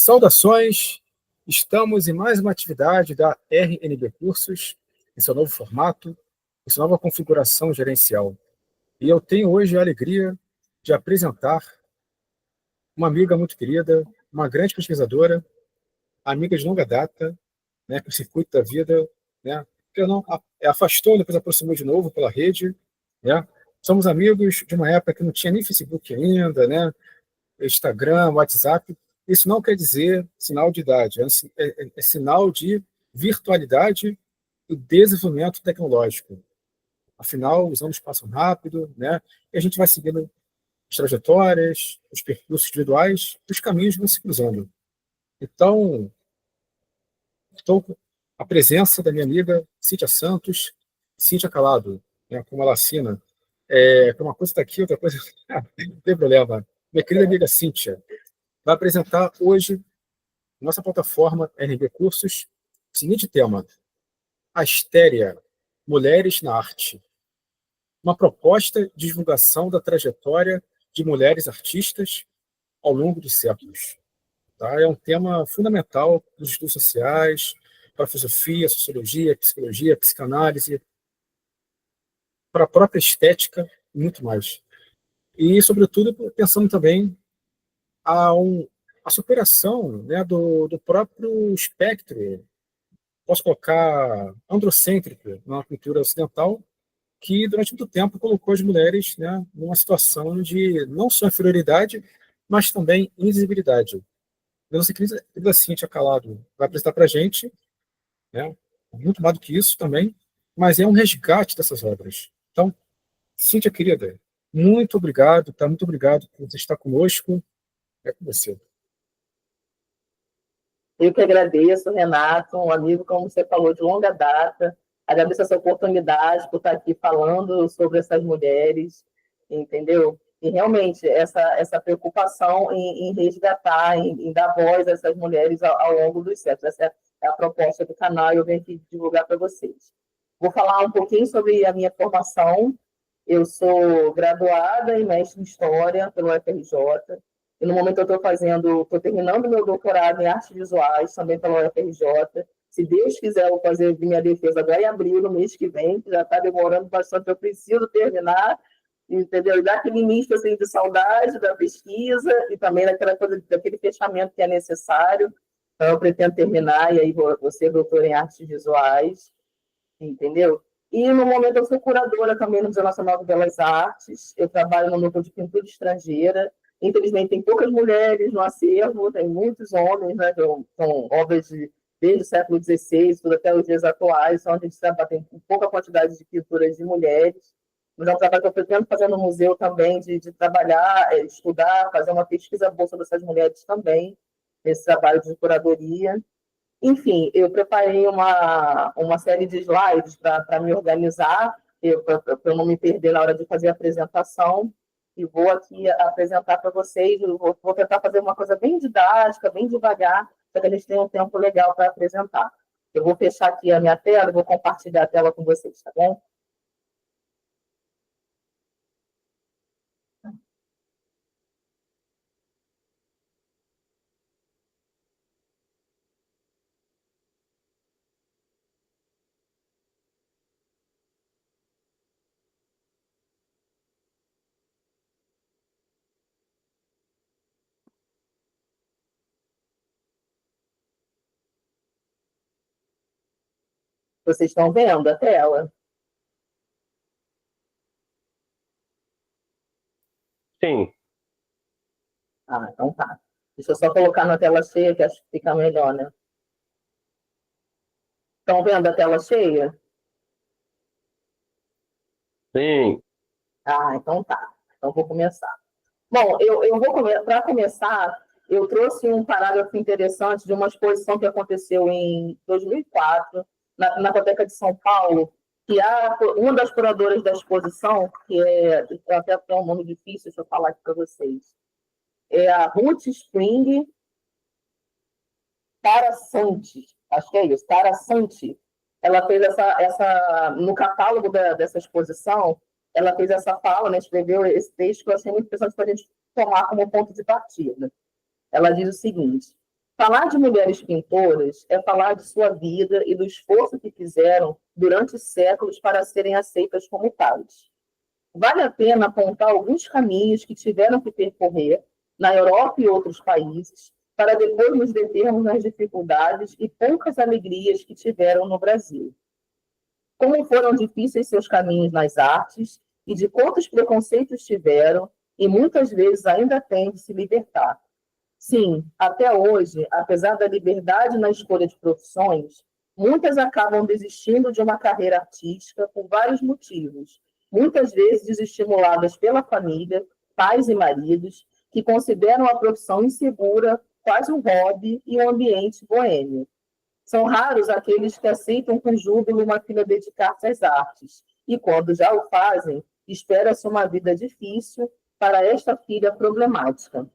Saudações! Estamos em mais uma atividade da RNB Cursos, em seu novo formato, em sua nova configuração gerencial. E eu tenho hoje a alegria de apresentar uma amiga muito querida, uma grande pesquisadora, amiga de longa data, né, que o circuito da vida, né, que não afastou, depois aproximou de novo pela rede, né. Somos amigos de uma época que não tinha nem Facebook ainda, né, Instagram, WhatsApp. Isso não quer dizer sinal de idade, é sinal de virtualidade e desenvolvimento tecnológico. Afinal, os anos passam rápido, né? E a gente vai seguindo as trajetórias, os percursos individuais, os caminhos vão se cruzando. Então, estou com a presença da minha amiga Cíntia Santos, Cíntia Calado, né, como ela assina. Uma coisa está aqui, outra coisa não tem problema. Minha querida amiga Cíntia vai apresentar hoje nossa plataforma RB Cursos o seguinte tema: Astéria, Mulheres na Arte. Uma proposta de divulgação da trajetória de mulheres artistas ao longo dos séculos. Tá? É um tema fundamental para os estudos sociais, para a filosofia, sociologia, psicologia, psicanálise, para a própria estética e muito mais. E, sobretudo, pensando também a superação, né, do próprio espectro, posso colocar, androcêntrico na cultura ocidental, que durante muito tempo colocou as mulheres, né, numa situação de não só inferioridade, mas também invisibilidade. A nossa querida Cíntia Calado vai apresentar para a gente, né, muito mais do que isso também, mas é um resgate dessas obras. Então, Cíntia, querida, muito obrigado, tá? Muito obrigado por você estar conosco. É com você. Eu que agradeço, Renato, um amigo, como você falou, de longa data. Agradeço essa oportunidade por estar aqui falando sobre essas mulheres, entendeu? E realmente, essa preocupação em resgatar, em dar voz a essas mulheres ao longo dos séculos. Essa é a proposta do canal e eu venho aqui divulgar para vocês. Vou falar um pouquinho sobre a minha formação. Eu sou graduada e mestre em História pelo UFRJ. E no momento eu estou terminando meu doutorado em artes visuais, também pela UFRJ. Se Deus quiser, eu vou fazer minha defesa agora em abril, no mês que vem, que já está demorando bastante, eu preciso terminar, entendeu? E dar aquele misto assim, de saudade da pesquisa e também daquela coisa, daquele fechamento que é necessário. Então, eu pretendo terminar e aí vou ser doutora em artes visuais, entendeu? E, no momento, eu sou curadora também no Museu Nacional de Belas Artes. Eu trabalho no núcleo de pintura estrangeira. Infelizmente, tem poucas mulheres no acervo, tem muitos homens, né, com obras desde o século XVI, tudo até os dias atuais, onde a gente trabalha, tem pouca quantidade de pinturas de mulheres. Mas é um trabalho que eu pretendo fazer no museu também, de trabalhar, estudar, fazer uma pesquisa boa sobre essas mulheres também, nesse trabalho de curadoria. Enfim, eu preparei uma série de slides para me organizar, para eu não me perder na hora de fazer a apresentação, e vou aqui apresentar para vocês. Eu vou tentar fazer uma coisa bem didática, bem devagar, para que a gente tenha um tempo legal para apresentar. Eu vou fechar aqui a minha tela e vou compartilhar a tela com vocês, tá bom? Vocês estão vendo a tela? Sim. Ah, então tá. Deixa eu só colocar na tela cheia, que acho que fica melhor, né? Estão vendo a tela cheia? Sim. Ah, então tá. Então vou começar. Bom, eu vou para começar, eu trouxe um parágrafo interessante de uma exposição que aconteceu em 2004, na Pinacoteca de São Paulo, que uma das curadoras da exposição, que até tem um nome difícil, deixa eu falar aqui para vocês, é a Ruth Spring Tarasanti, acho que é isso, Tarasanti. Ela fez no catálogo dessa exposição, ela fez essa fala, né, escreveu esse texto que eu achei muito interessante para a gente tomar como ponto de partida. Ela diz o seguinte: Falar de mulheres pintoras é falar de sua vida e do esforço que fizeram durante séculos para serem aceitas como tais. Vale a pena apontar alguns caminhos que tiveram que percorrer na Europa e outros países, para depois nos determos nas dificuldades e poucas alegrias que tiveram no Brasil. Como foram difíceis seus caminhos nas artes e de quantos preconceitos tiveram e muitas vezes ainda têm de se libertar. Sim, até hoje, apesar da liberdade na escolha de profissões, muitas acabam desistindo de uma carreira artística por vários motivos, muitas vezes desestimuladas pela família, pais e maridos, que consideram a profissão insegura, quase um hobby e um ambiente boêmio. São raros aqueles que aceitam com júbilo uma filha dedicar-se às artes, e quando já o fazem, espera-se uma vida difícil para esta filha problemática.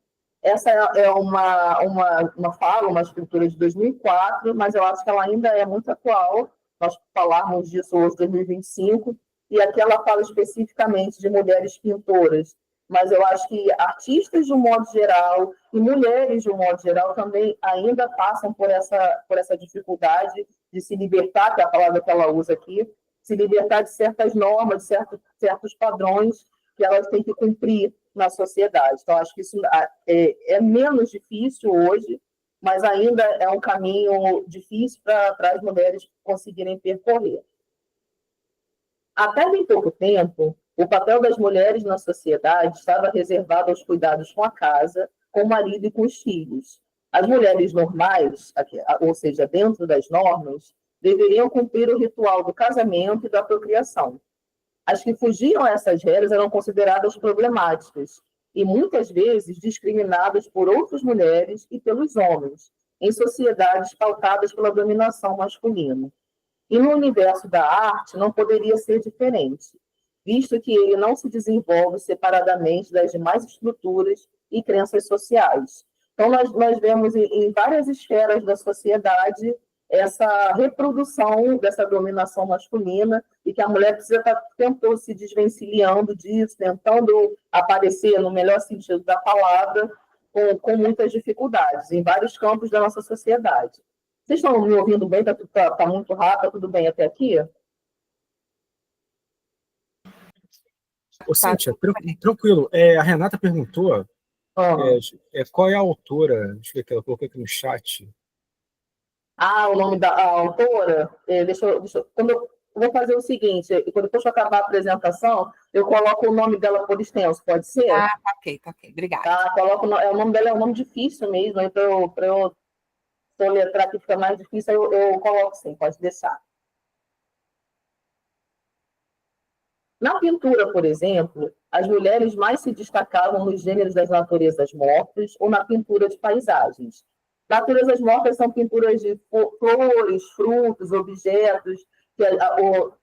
Essa é uma fala, uma escritura de 2004, mas eu acho que ela ainda é muito atual, nós falarmos disso hoje, 2025, e aqui ela fala especificamente de mulheres pintoras, mas eu acho que artistas de um modo geral e mulheres de um modo geral também ainda passam por essa dificuldade de se libertar, que é a palavra que ela usa aqui, se libertar de certas normas, de certos padrões que elas têm que cumprir na sociedade. Então, acho que isso é menos difícil hoje, mas ainda é um caminho difícil para as mulheres conseguirem percorrer. Até bem pouco tempo, o papel das mulheres na sociedade estava reservado aos cuidados com a casa, com o marido e com os filhos. As mulheres normais, ou seja, dentro das normas, deveriam cumprir o ritual do casamento e da procriação. As que fugiam a essas regras eram consideradas problemáticas e muitas vezes discriminadas por outras mulheres e pelos homens, em sociedades pautadas pela dominação masculina. E no universo da arte não poderia ser diferente, visto que ele não se desenvolve separadamente das demais estruturas e crenças sociais. Então, nós vemos em várias esferas da sociedade essa reprodução dessa dominação masculina e que a mulher precisa estar tentando se desvencilhando disso, tentando aparecer no melhor sentido da palavra, com muitas dificuldades, em vários campos da nossa sociedade. Vocês estão me ouvindo bem? Está muito rápido, tá tudo bem até aqui? Ô, Cíntia, tranquilo. A Renata perguntou qual é a autora, deixa eu ver que ela colocou aqui no chat. O nome da autora, quando eu vou fazer o seguinte, quando depois que eu acabar a apresentação, eu coloco o nome dela por extenso, pode ser? Tá ok, obrigada. Tá, o nome dela é um nome difícil mesmo, aí para eu soletrar que fica mais difícil, eu coloco sim, pode deixar. Na pintura, por exemplo, as mulheres mais se destacavam nos gêneros das naturezas mortas ou na pintura de paisagens. Naturezas mortas são pinturas de flores, frutos, objetos,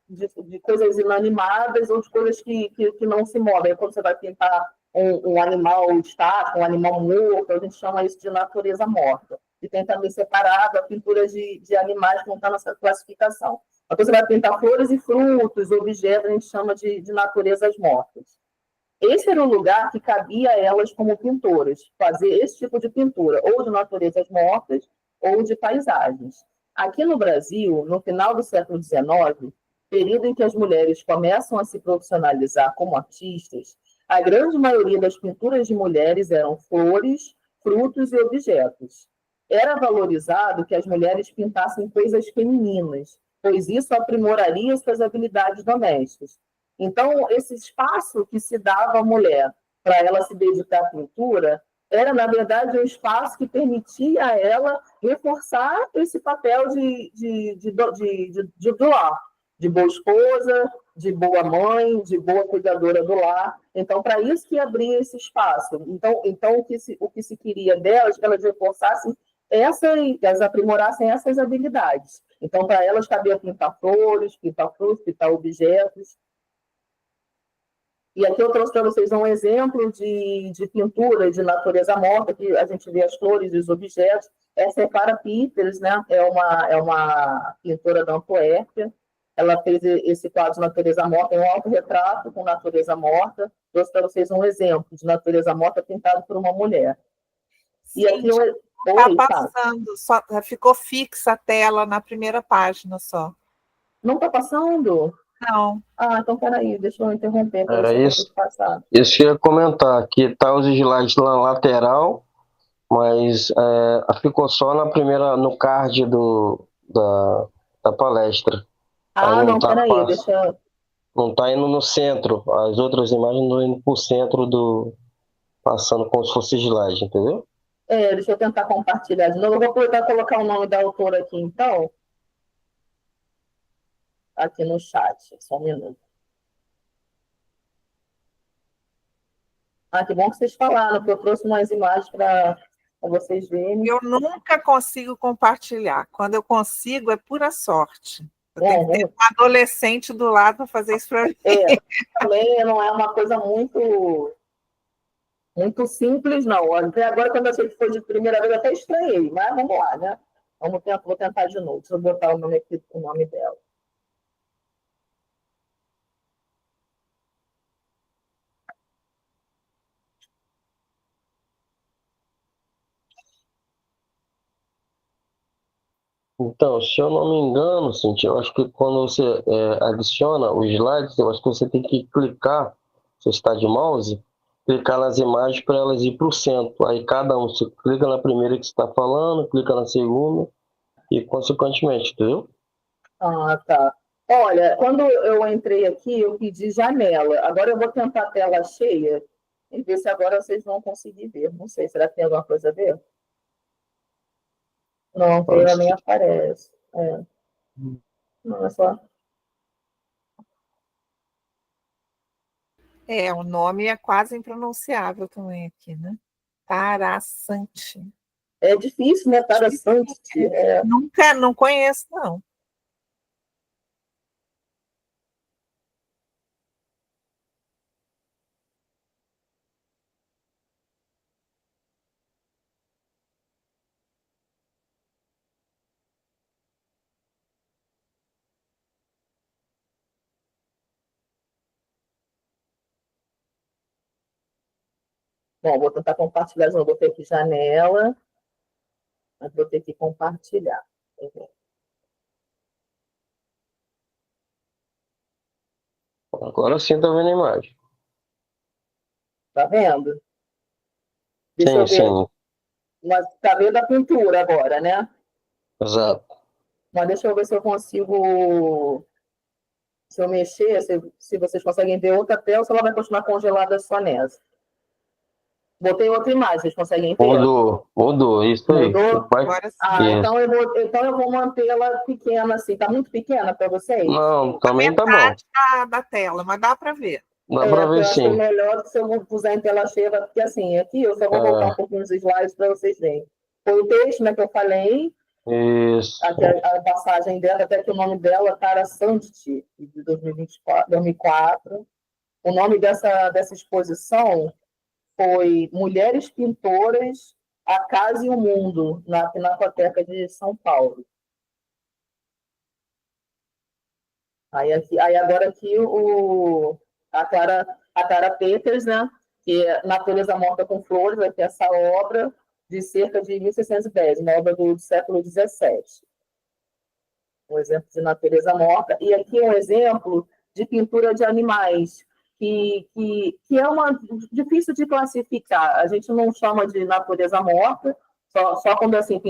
de coisas inanimadas ou de coisas que não se movem. Quando você vai pintar um animal estático, um animal morto, a gente chama isso de natureza morta. E tem também separado a pintura de animais que não está nessa classificação. Quando você vai pintar flores e frutos, objetos, a gente chama de naturezas mortas. Esse era o lugar que cabia a elas como pintoras, fazer esse tipo de pintura, ou de naturezas mortas, ou de paisagens. Aqui no Brasil, no final do século XIX, período em que as mulheres começam a se profissionalizar como artistas, a grande maioria das pinturas de mulheres eram flores, frutos e objetos. Era valorizado que as mulheres pintassem coisas femininas, pois isso aprimoraria suas habilidades domésticas. Então, esse espaço que se dava à mulher para ela se dedicar à pintura era, na verdade, um espaço que permitia a ela reforçar esse papel de doar, de boa esposa, de boa mãe, de boa cuidadora do lar. Então, para isso que abria esse espaço. Então o que se queria delas, que elas reforçassem elas aprimorassem essas habilidades. Então, para elas cabia pintar flores, pintar frutos, pintar objetos. E aqui eu trouxe para vocês um exemplo de pintura de natureza morta, que a gente vê as flores e os objetos. Essa é Clara Peters, né? É uma pintora da Antuérpia. Ela fez esse quadro de natureza morta, é um autorretrato com natureza morta. Trouxe para vocês um exemplo de natureza morta pintado por uma mulher. E aqui Tá Oi, tá. passando, só ficou fixa a tela na primeira página só. Não tá passando? Não. Ah, então peraí, deixa eu interromper para ver Era se eu isso. consigo passar. Isso que eu ia comentar, que tá os slides na lateral, mas ficou só na primeira, no card da palestra. Aí Ah, não, peraí, deixa. não tá indo no centro. As outras imagens não indo pro centro passando como se fosse slide, entendeu? Deixa eu tentar compartilhar de novo. Eu vou aproveitar e colocar o nome da autora aqui, então, aqui no chat. Só um minuto. Ah, que bom que vocês falaram, porque eu trouxe umas imagens para vocês verem. Eu nunca consigo compartilhar. Quando eu consigo, é pura sorte. Eu tenho que ter um adolescente do lado para fazer isso para mim. Também não é uma coisa muito simples, não. Até agora, quando eu achei que foi de primeira vez, eu até estranhei, mas vamos lá, né? Vou tentar de novo. Deixa eu botar o nome aqui, o nome dela. Então, se eu não me engano, Cintia, eu acho que quando você adiciona os slides, eu acho que você tem que clicar, se está de mouse, clicar nas imagens para elas ir para o centro. Aí cada um, você clica na primeira que você está falando, clica na segunda e consequentemente, entendeu? Ah, tá. Olha, quando eu entrei aqui, eu pedi janela. Agora eu vou tentar a tela cheia e ver se agora vocês vão conseguir ver. Não sei, será que tem alguma coisa a ver? Não, ela nem aparece. Não, é só. O nome é quase impronunciável também aqui, né? Taraçante. É difícil, né? Taraçante. Nunca, não conheço, não. Bom, vou tentar compartilhar. Não botei aqui janela, mas vou ter que compartilhar. Agora sim tá vendo a imagem. Tá vendo? Deixa Sim, eu ver. sim, Mas tá vendo a pintura agora, né? exato. Mas deixa eu ver se eu consigo. Se eu mexer, se vocês conseguem ver outra tela, ou se ela vai continuar congelada só nessa. Botei outra imagem, vocês conseguem ver? Mudou, isso aí. Mudou? Agora sim. Então eu vou mantê-la pequena assim. Tá muito pequena para vocês? Não, também tá bom. Metade da tela, mas dá para ver. Dá pra ver Eu acho que é sim. melhor se eu puser em tela cheia, porque assim, aqui eu só vou voltar um pouquinho os slides para vocês verem. Foi o texto, né, que eu falei, Isso. a passagem dela, até que o nome dela, Tara Sandti, de 2004. O nome dessa exposição foi Mulheres Pintoras, a Casa e o Mundo, na Pinacoteca de São Paulo. Aí agora aqui a Clara Peters, né, que é Natureza Morta com Flores, vai ter essa obra de cerca de 1610, uma obra do século XVII. Um exemplo de natureza morta. E aqui um exemplo de pintura de animais, que é difícil de classificar. A gente não chama de natureza morta, só quando assim,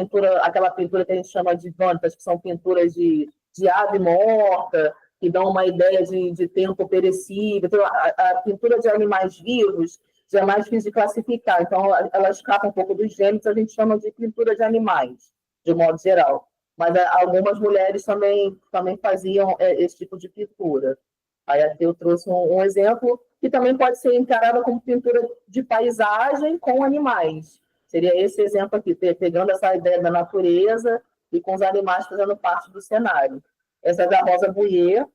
aquela pintura que a gente chama de vântanas, que são pinturas de ave morta, que dão uma ideia de tempo perecível. Então, a pintura de animais vivos já é mais difícil de classificar. Então, ela escapa um pouco dos gêneros, a gente chama de pintura de animais, de modo geral. Mas algumas mulheres também faziam esse tipo de pintura. Aí aqui eu trouxe um exemplo que também pode ser encarada como pintura de paisagem com animais. Seria esse exemplo aqui, pegando essa ideia da natureza e com os animais fazendo parte do cenário. Essa é da Rosa Bouyer,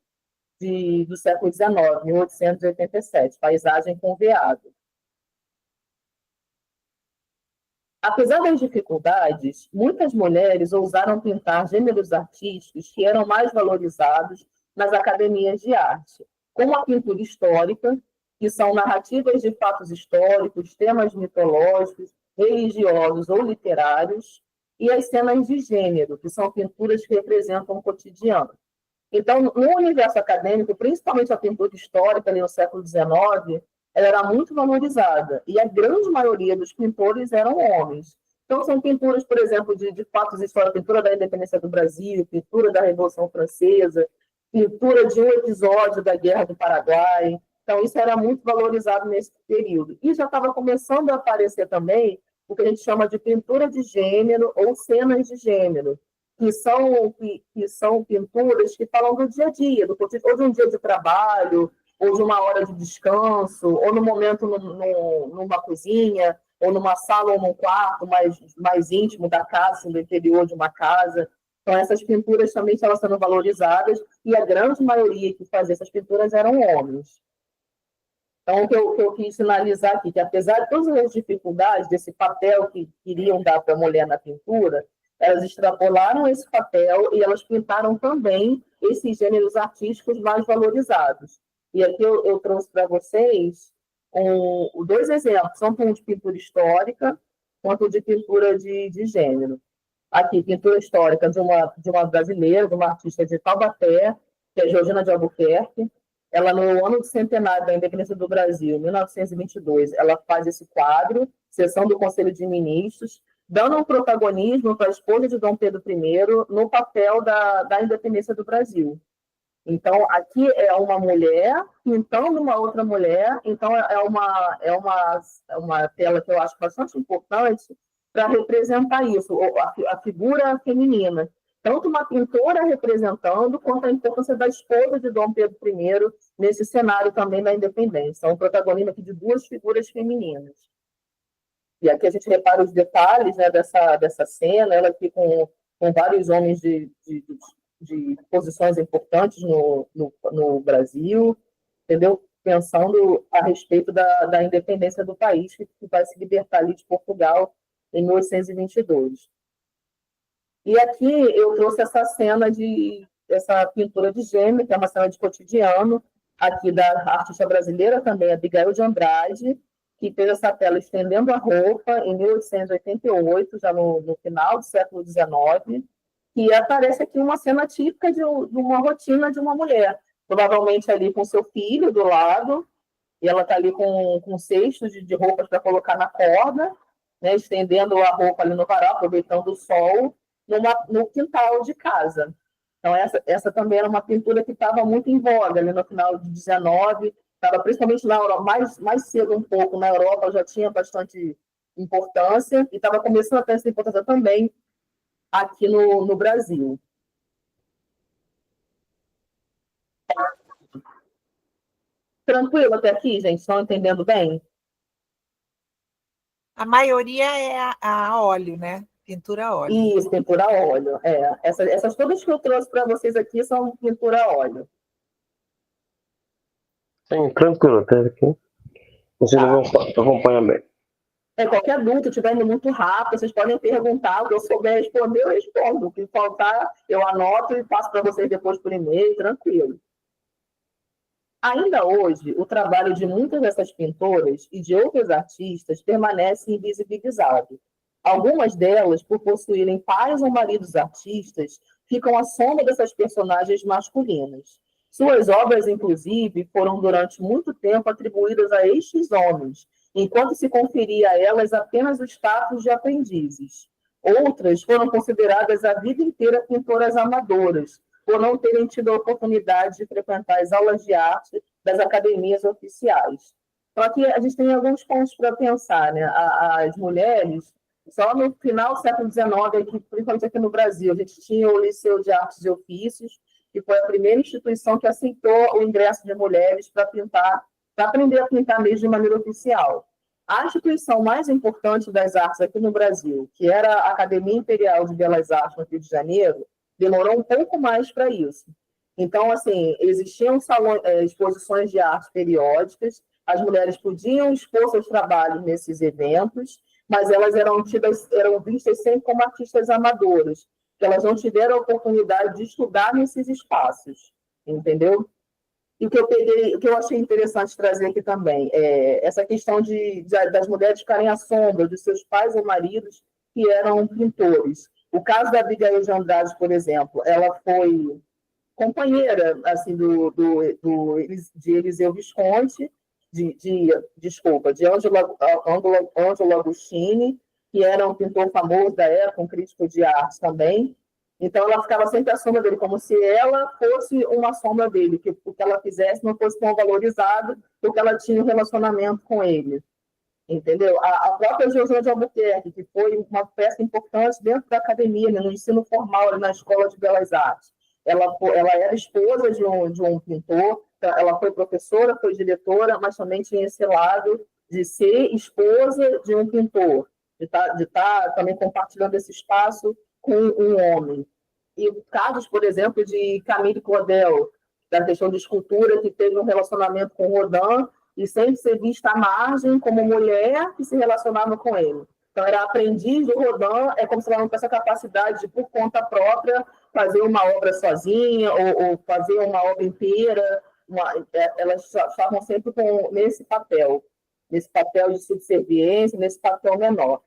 do século XIX, 1887, paisagem com veado. Apesar das dificuldades, muitas mulheres ousaram pintar gêneros artísticos que eram mais valorizados nas academias de arte, como a pintura histórica, que são narrativas de fatos históricos, temas mitológicos religiosos ou literários, e as cenas de gênero, que são pinturas que representam o cotidiano. Então, no universo acadêmico, principalmente a pintura histórica ali no século XIX, ela era muito valorizada, e a grande maioria dos pintores eram homens. Então, são pinturas, por exemplo, de fatos históricos, pintura da independência do Brasil, pintura da Revolução Francesa, pintura de um episódio da Guerra do Paraguai. Então, isso era muito valorizado nesse período. E já estava começando a aparecer também o que a gente chama de pintura de gênero ou cenas de gênero, que são pinturas que falam do dia a dia, ou de um dia de trabalho, ou de uma hora de descanso, ou no momento numa cozinha, ou numa sala ou num quarto mais íntimo da casa, do interior de uma casa. Então, essas pinturas também estavam sendo valorizadas, e a grande maioria que fazia essas pinturas eram homens. Então, o que eu quis sinalizar aqui, que apesar de todas as dificuldades desse papel que queriam dar para a mulher na pintura, elas extrapolaram esse papel e elas pintaram também esses gêneros artísticos mais valorizados. E aqui eu trouxe para vocês dois exemplos, tanto um de pintura histórica quanto de pintura de gênero. Aqui, pintura histórica de uma brasileira, de uma artista de Taubaté, que é Georgina de Albuquerque. Ela, no ano do centenário da independência do Brasil, 1922, ela faz esse quadro, sessão do Conselho de Ministros, dando um protagonismo para a esposa de Dom Pedro I no papel da independência do Brasil. Então, aqui é uma mulher pintando uma outra mulher, então é uma tela que eu acho bastante importante para representar isso, a figura feminina. Tanto uma pintora representando, quanto a importância da esposa de Dom Pedro I nesse cenário também da independência. É um protagonismo aqui de duas figuras femininas. E aqui a gente repara os detalhes, né, dessa cena, ela aqui com vários homens de posições importantes no Brasil, entendeu? Pensando a respeito da independência do país, que vai se libertar ali de Portugal em 1822. E aqui eu trouxe essa cena essa pintura de gêmeo, que é uma cena de cotidiano, aqui da artista brasileira também, Abigail de Andrade, que fez essa tela estendendo a roupa em 1888, já no final do século XIX, e aparece aqui uma cena típica de uma rotina de uma mulher, provavelmente ali com seu filho do lado, e ela está ali com cestos de roupas para colocar na corda, né, estendendo a roupa ali no varal, aproveitando o sol, no quintal de casa. Então, essa também era uma pintura que estava muito em voga ali no final de 19, estava principalmente na Europa, mais cedo um pouco, na Europa já tinha bastante importância, e estava começando a ter essa importância também aqui no Brasil. Tranquilo até aqui, gente? Estão entendendo bem? A maioria é a óleo, né? Pintura a óleo. Isso, pintura a óleo. Essas todas que eu trouxe para vocês aqui são pintura a óleo. Sim, tranquilo, até aqui. Vocês acompanham bem. Qualquer dúvida, estiver indo muito rápido, vocês podem perguntar, o que eu souber responder, eu respondo. O que faltar, eu anoto e passo para vocês depois por e-mail, tranquilo. Ainda hoje, o trabalho de muitas dessas pintoras e de outros artistas permanece invisibilizado. Algumas delas, por possuírem pais ou maridos artistas, ficam à sombra dessas personagens masculinas. Suas obras, inclusive, foram durante muito tempo atribuídas a estes homens, enquanto se conferia a elas apenas o status de aprendizes. Outras foram consideradas a vida inteira pintoras amadoras, por não terem tido a oportunidade de frequentar as aulas de arte das academias oficiais. Então, aqui a gente tem alguns pontos para pensar, né? As mulheres, só no final do século XIX, principalmente aqui no Brasil, a gente tinha o Liceu de Artes e Ofícios, que foi a primeira instituição que aceitou o ingresso de mulheres para aprender a pintar mesmo de maneira oficial. A instituição mais importante das artes aqui no Brasil, que era a Academia Imperial de Belas Artes no Rio de Janeiro, demorou um pouco mais para isso. Então, assim, existiam exposições de arte periódicas, as mulheres podiam expor seus trabalhos nesses eventos, mas elas eram vistas sempre como artistas amadoras, que elas não tiveram a oportunidade de estudar nesses espaços, entendeu? E o que eu achei interessante trazer aqui também é essa questão das mulheres ficarem à sombra de seus pais ou maridos que eram pintores. O caso da Abigail de Andrade, por exemplo, ela foi companheira assim, de Eliseu Visconti, de Ângelo Agostini, que era um pintor famoso da época, um crítico de arte também. Então, ela ficava sempre à sombra dele, como se ela fosse uma sombra dele, que o que ela fizesse não fosse tão valorizado, porque ela tinha um relacionamento com ele. Entendeu? A própria José de Albuquerque, que foi uma peça importante dentro da academia, né, no ensino formal, na Escola de Belas Artes. Ela era esposa de um pintor, ela foi professora, foi diretora, mas também tinha esse lado de ser esposa de um pintor, de estar também compartilhando esse espaço com um homem. E casos, por exemplo, de Camille Claudel, da questão de escultura, que teve um relacionamento com Rodin, e sempre ser vista à margem como mulher que se relacionava com ele. Então, era aprendiz do Rodin, é como se ela não tivesse a capacidade de, por conta própria, fazer uma obra sozinha ou fazer uma obra inteira. Elas estavam sempre nesse papel de subserviência, nesse papel menor.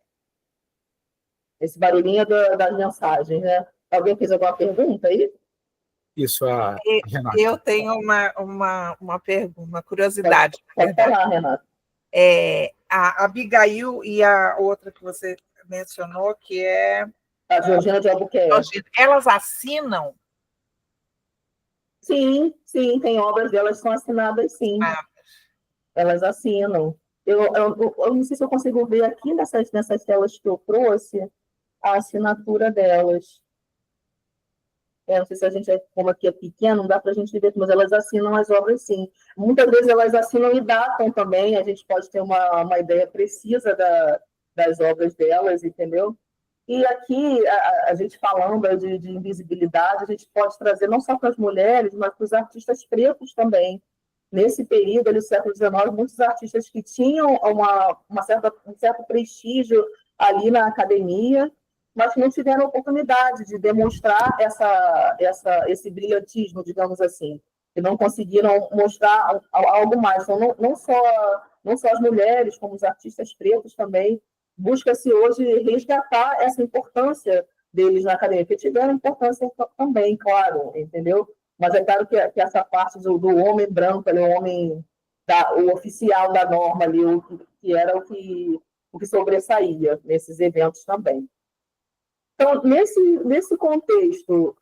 Esse barulhinho das mensagens, né? Alguém fez alguma pergunta aí? Isso, a Renata. Eu tenho uma pergunta, uma curiosidade. Pode falar, Renata. A Abigail e a outra que você mencionou, que é... A Georgina de Albuquerque. Elas assinam? Sim, tem obras delas que são assinadas, sim. Elas assinam. Eu não sei se eu consigo ver aqui nessas telas que eu trouxe a assinatura delas. Não sei se a gente, como aqui é pequeno, não dá para a gente ver, mas elas assinam as obras, sim. Muitas vezes elas assinam e datam também, a gente pode ter uma ideia precisa das obras delas, entendeu? E aqui, a gente falando de invisibilidade, a gente pode trazer não só para as mulheres, mas para os artistas pretos também. Nesse período, ali, do século XIX, muitos artistas que tinham um certo prestígio ali na academia, mas que não tiveram oportunidade de demonstrar esse brilhantismo, digamos assim, que não conseguiram mostrar algo mais. Então, não só as mulheres, como os artistas pretos também, busca-se hoje resgatar essa importância deles na academia, que tiveram importância também, claro, entendeu? Mas é claro que essa parte do homem branco, ali, o homem, o oficial da norma, ali, que era o que sobressaía nesses eventos também. Então, nesse contexto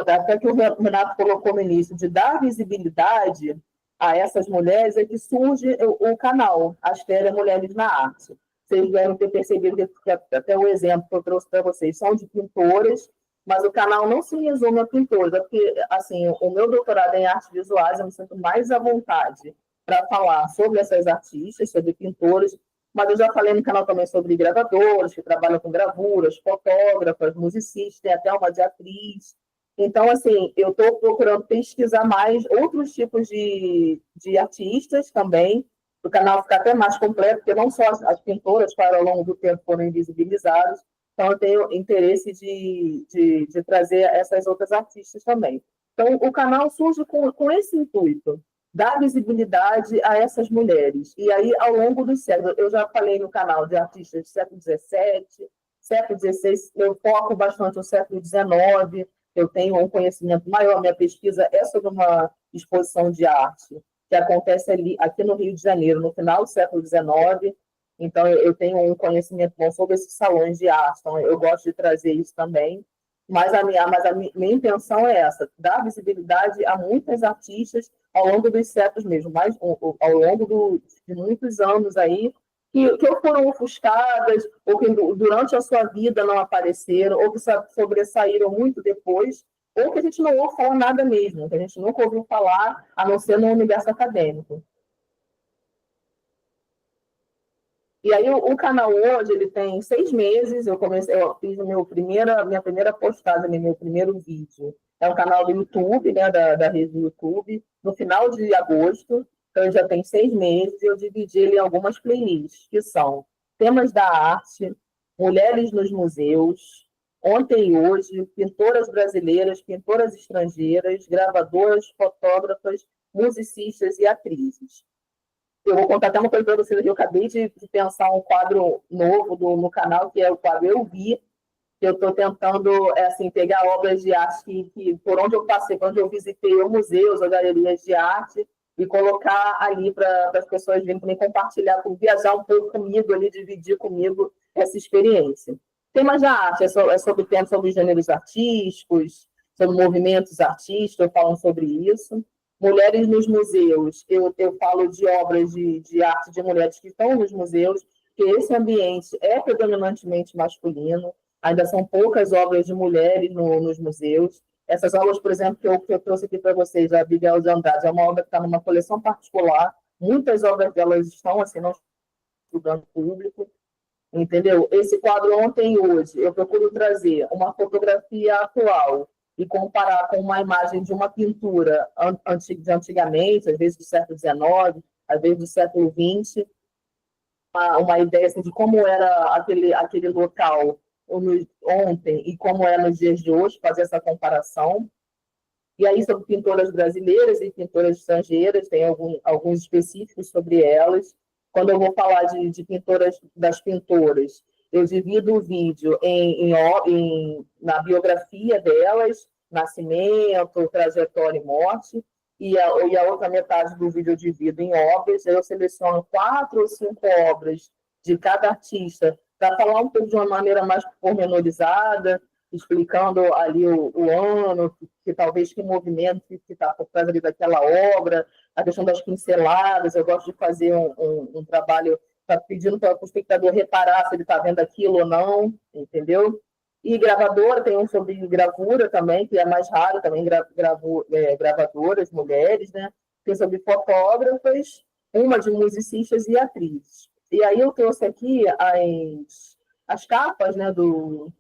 até que o Renato colocou no início, de dar visibilidade a essas mulheres, é que surge o canal Astéria Mulheres na Arte. Vocês devem ter percebido que até o exemplo que eu trouxe para vocês são de pintoras, mas o canal não se resume a pintoras, porque assim, o meu doutorado em artes visuais, eu me sinto mais à vontade para falar sobre essas artistas, sobre pintoras, mas eu já falei no canal também sobre gravadoras, que trabalham com gravuras, fotógrafas, musicistas, tem até uma de atriz. Então, assim, eu estou procurando pesquisar mais outros tipos de artistas também, para o canal ficar até mais completo, porque não só as pintoras, que ao longo do tempo foram invisibilizadas, então eu tenho interesse de trazer essas outras artistas também. Então, o canal surge com esse intuito, dar visibilidade a essas mulheres. E aí, ao longo dos séculos, eu já falei no canal de artistas do século XVII, século XVI, eu foco bastante no século XIX, eu tenho um conhecimento maior, minha pesquisa é sobre uma exposição de arte que acontece aqui no Rio de Janeiro, no final do século XIX, então eu tenho um conhecimento bom sobre esses salões de arte, então eu gosto de trazer isso também. Mas a minha intenção é essa, dar visibilidade a muitas artistas ao longo dos séculos mesmo, mas ao longo de muitos anos aí, que ou foram ofuscadas, ou que durante a sua vida não apareceram, ou que sobressaíram muito depois, ou que a gente não ouve falar nada mesmo, que a gente nunca ouviu falar, a não ser no universo acadêmico. E aí o canal hoje ele tem 6 meses, eu fiz minha primeira postagem, meu primeiro vídeo. É um canal do YouTube, né, da rede do YouTube, no final de agosto, então ele já tem 6 meses, e eu dividi ele em algumas playlists, que são temas da arte, mulheres nos museus, ontem e hoje, pintoras brasileiras, pintoras estrangeiras, gravadoras, fotógrafas, musicistas e atrizes. Eu vou contar até uma coisa para vocês aqui. Eu acabei de pensar um quadro novo no canal, que é o quadro Eu Vi, que eu estou tentando assim, pegar obras de arte que por onde eu passei, por onde eu visitei museus ou galerias de arte, e colocar ali para as pessoas virem também compartilhar, viajar um pouco comigo ali, dividir comigo essa experiência. Temas da arte, é sobre temas sobre gêneros artísticos, sobre movimentos artísticos, falam sobre isso. Mulheres nos museus, eu falo de obras de arte de mulheres que estão nos museus, que esse ambiente é predominantemente masculino, ainda são poucas obras de mulheres nos museus. Essas obras, por exemplo, que eu trouxe aqui para vocês, a Abigail de Andrade, é uma obra que está numa coleção particular, muitas obras delas estão assim, não estudando público, entendeu? Esse quadro ontem e hoje, eu procuro trazer uma fotografia atual e comparar com uma imagem de uma pintura de antigamente, às vezes do século XIX, às vezes do século XX, uma ideia assim, de como era aquele local ontem e como é nos dias de hoje, fazer essa comparação. E aí, sobre pintoras brasileiras e pintoras estrangeiras, tem alguns específicos sobre elas. Quando eu vou falar de pintoras, das pintoras, eu divido o vídeo na biografia delas, nascimento, trajetória e morte, e a outra metade do vídeo eu divido em obras. Eu seleciono 4 ou 5 obras de cada artista para falar um pouco de uma maneira mais pormenorizada, explicando ali o ano, que talvez que movimento que está por trás ali daquela obra, a questão das pinceladas. Eu gosto de fazer um trabalho pedindo para o espectador reparar se ele está vendo aquilo ou não, entendeu? E gravadora, tem um sobre gravura também, que é mais raro também, gravadoras, mulheres, né? Tem sobre fotógrafas, uma de musicistas e atrizes. E aí eu trouxe aqui as capas, né, dos